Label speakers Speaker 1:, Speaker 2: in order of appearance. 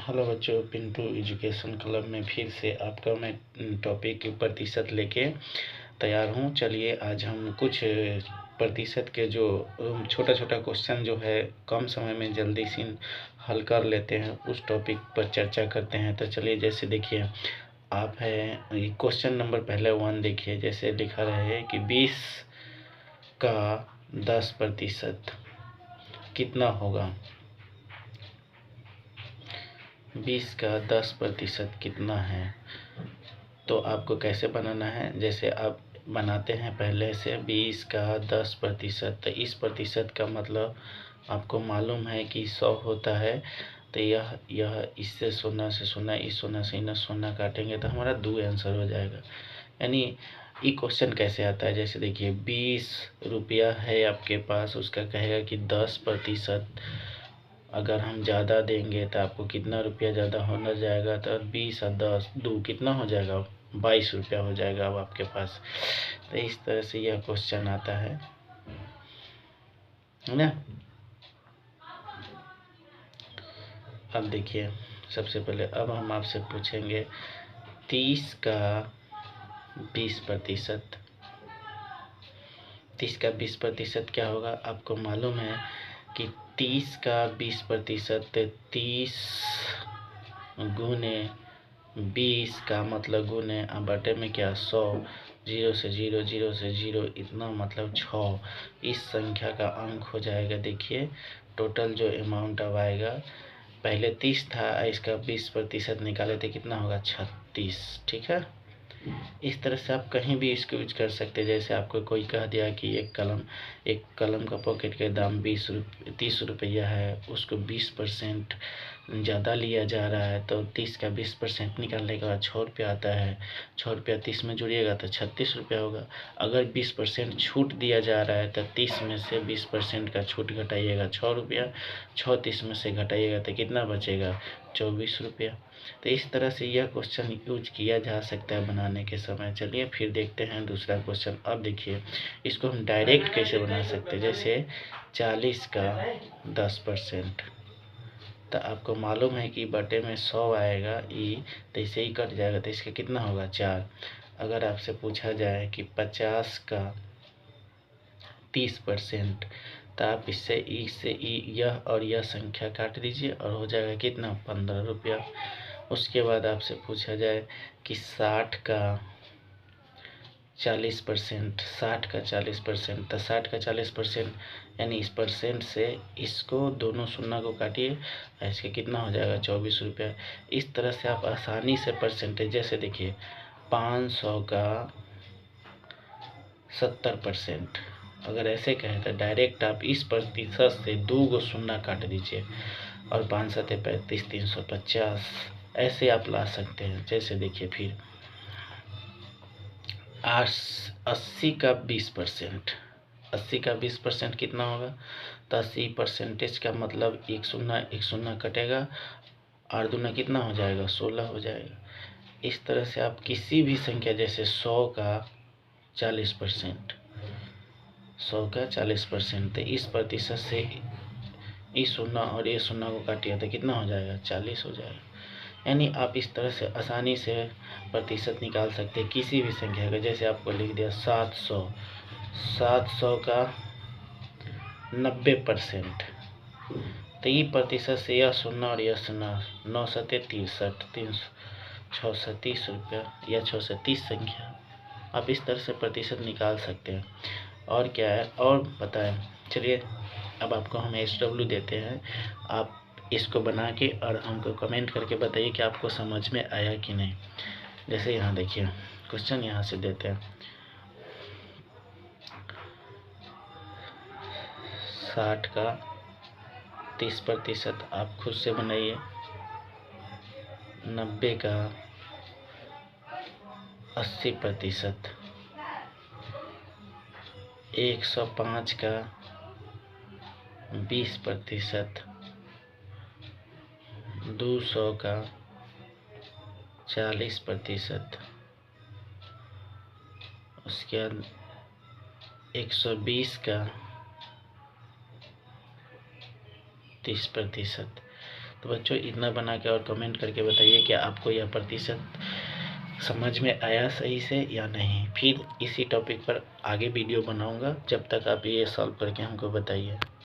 Speaker 1: Hello बच्चों, Pintu education club में फिर से आपका मैं टॉपिक प्रतिशत लेके तैयार हूँ। चलिए आज हम कुछ प्रतिशत के जो छोटा छोटा क्वेश्चन जो है कम समय में जल्दी से हल कर लेते हैं, उस टॉपिक पर चर्चा करते हैं। तो चलिए, जैसे देखिए आप है क्वेश्चन नंबर पहले 1 देखिए। जैसे लिखा रहे कि 20 का 10% कितना होगा। 20 का 10% कितना है। तो आपको कैसे बनाना है, जैसे आप बनाते हैं पहले से 20 का 10%। तो इस प्रतिशत का मतलब आपको मालूम है कि 100 होता है। तो यह इससे 0 से 0, इस 0 से इन 0 काटेंगे तो हमारा 2 आंसर हो जाएगा। यानी ये क्वेश्चन कैसे आता है, जैसे देखिए 20 रुपया है आपके पास, उसका कहेगा कि 10%। अगर हम ज़्यादा देंगे तो आपको कितना रुपया ज़्यादा होना जाएगा। तो 20 और 10 2 कितना हो जाएगा, 22 रुपया हो जाएगा अब आपके पास। तो इस तरह से यह क्वेश्चन आता है ना। अब देखिए सबसे पहले अब हम आपसे पूछेंगे 30 का 20%। 30 का 20% क्या होगा, आपको मालूम है कि 30 का 20% 30 गुने 20 का मतलब गुने बटे में क्या 100, 0 से 0, 0 से 0, इतना मतलब 6। इस संख्या का अंक हो जाएगा। देखिए टोटल जो अमाउंट अब आएगा, पहले 30 था, इसका 20% निकाले थे, कितना होगा 36। ठीक है, इस तरह से आप कहीं भी इसको यूज कर सकते हैं। जैसे आपको कोई कह दिया कि एक कलम का पॉकेट का दाम 30 रुपया है, उसको 20% ज़्यादा लिया जा रहा है, तो 30 का 20% निकालने के बाद 6 रुपया आता है। 6 रुपया 30 में जुड़िएगा तो 36 रुपया होगा। अगर 20% छूट दिया जा रहा है तो 30 में से 20% का छूट घटाइएगा 6 रुपया, 6 30 में से घटाइएगा तो कितना बचेगा 24 रुपया। तो इस तरह से यह क्वेश्चन यूज किया जा सकता है बनाने के समय। चलिए फिर देखते हैं दूसरा क्वेश्चन। अब देखिए इसको हम डायरेक्ट कैसे बना सकते हैं। जैसे 40 का 10%, तो आपको मालूम है कि बटे में 100 आएगा तो इसे ही कट जाएगा, तो इसका कितना होगा 4। अगर आपसे पूछा जाए कि 50 का 30%, तो आप इससे यह और यह संख्या काट दीजिए और हो जाएगा कितना 15 रुपया। उसके बाद आपसे पूछा जाए कि 60 का 40%, 60 का 40%, तो 60 का 40% यानी इस परसेंट से इसको दोनों शून्य को काटिए, इसके कितना हो जाएगा 24 रुपया। इस तरह से आप आसानी से परसेंटेज, जैसे देखिए 500 का 70%, अगर ऐसे कहें तो डायरेक्ट आप इस प्रतिशत से 2 गो शून्य काट दीजिए और 5 7 35, 350 ऐसे आप ला सकते हैं। जैसे देखिए फिर 80 का 20%, 80 का 20% कितना होगा, तो 80% का मतलब एक शून्य कटेगा और दूना कितना हो जाएगा 16 हो जाएगा। इस तरह से आप किसी भी संख्या, जैसे 100 का 40%, 100 का 40%, तो इस प्रतिशत से इस शून्य और ये शून्य को काटिए तो कितना हो जाएगा 40 हो जाएगा। यानी आप इस तरह से आसानी से प्रतिशत निकाल सकते हैं किसी भी संख्या का। जैसे आपको लिख दिया 700, 700 का 90%, तो ये प्रतिशत से यह शून्य और यह शून्य, 9 सत्ते 63, 6 से 30 रुपया या 6 से 30 संख्या, आप इस तरह से प्रतिशत निकाल सकते हैं। और क्या है और बताएं। चलिए अब आपको हम SW देते हैं, आप इसको बना के और हमको कमेंट करके बताइए कि आपको समझ में आया कि नहीं। जैसे यहाँ देखिए क्वेश्चन यहाँ से देते हैं 60 का 30% आप खुद से बनाइए, 90 का 80%, 105 का 20%, 200 का 40%, उसके बाद 120 का 30%। तो बच्चों इतना बना के और कमेंट करके बताइए कि आपको यह प्रतिशत समझ में आया सही से या नहीं। फिर इसी टॉपिक पर आगे वीडियो बनाऊंगा, जब तक आप ये सॉल्व करके हमको बताइए।